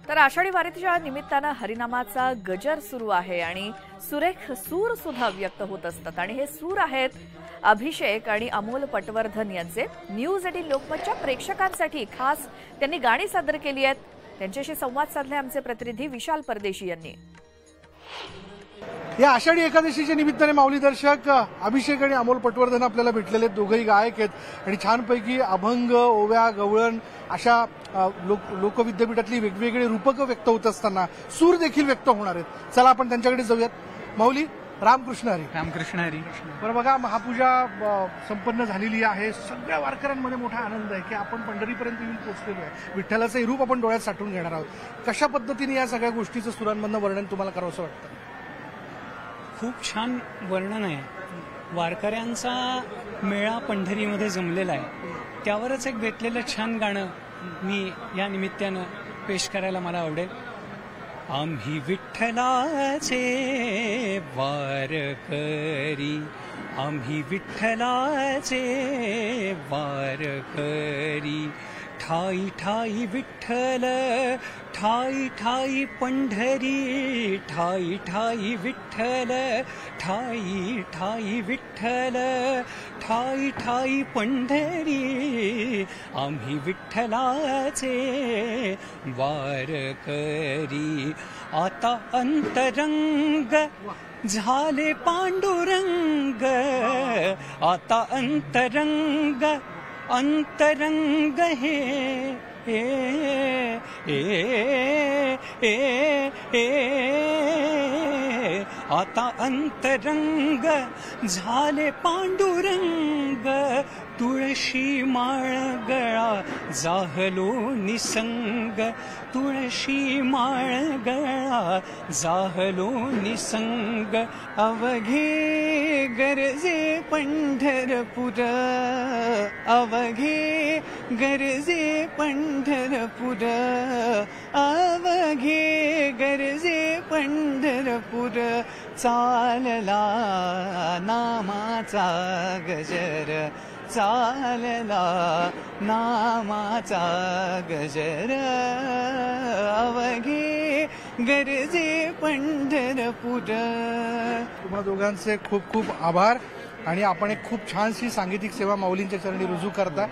तर आषाढी वारीच्या निमित्तानं हरिनामाचा गजर सुरू आहे आणि सुरेख सूर सुद्धा व्यक्त होत असतात आणि हे सूर आहेत अभिषेक आणि अमोल पटवर्धन यांचे न्यूज 18 लोकमतच्या प्रेक्षकांसाठी खास त्यांनी गाणी सादर केली आहेत। त्यांच्याशी संवाद साधले आमचे प्रतिनिधी विशाल परदेशी यांनी। या आषाढी एकादशीच्या निमित्ताने माऊली दर्शक अभिषेक आणि अमोल पटवर्धन आपल्याला भेटलेले दोघंही गायक आहेत आणि छानपैकी अभंग ओव्या गवळण अशा लोकविद्यापीठातली वेगवेगळी रूपकं व्यक्त होत असताना सूर देखील व्यक्त होणार आहेत। चला आपण त्यांच्याकडे जाऊयात। माऊली रामकृष्ण हरी। रामकृष्ण हरी। बरं बघा, महापूजा संपन्न झालेली आहे। सगळ्या वारकऱ्यांमध्ये मोठा आनंद आहे की आपण पंढरीपर्यंत येऊन पोहोचलेलो आहे। विठ्ठलाचं रूप आपण डोळ्यात साठवून घेणार आहोत। कशा पद्धतीने या सगळ्या गोष्टीचं सुरांमधनं वर्णन तुम्हाला करावंसं वाटतं? खूप छान वर्णन आहे। वारकऱ्यांचा मेळा पंढरीमध्ये जमलेला आहे, त्यावरच एक बेतलेलं छान गाणं मी या निमित्तानं पेश करायला मला आवडेल। आम्ही विठ्ठलाचे वारकरी, आम्ही विठ्ठलाचे वारकरी, ठाई ठाई विठ्ठल ठाई ठाई पंढरी, ठाई ठाई विठ्ठल ठाई ठाई विठ्ठल ठाई ठाई पंढरी, आम्ही विठ्ठलाचे वारकरी। आता अंतरंग झाले पांडुरंग, आता अंतरंग अंतरंग हे ए ए ए ए आता अंतरंग झाले पांडुरंग, तुळशी माळ गळा जाहलो निसंग, तुळशी माळ गळा जाहलो निसंग, अवघे गरजे पंढरपुर, अवघे गरजे पंढरपुर, अवघे गरजे पंढरपुर, चालला नामाचा गजर, चालला नामाचा गजर, अवघे गरजे पंढरपुर। तुम्हा दोघांचे खूप खूप आभार आणि आपण एक खूप छानशी सांगीतिक सेवा माऊलींच्या चरणी रुजू करता।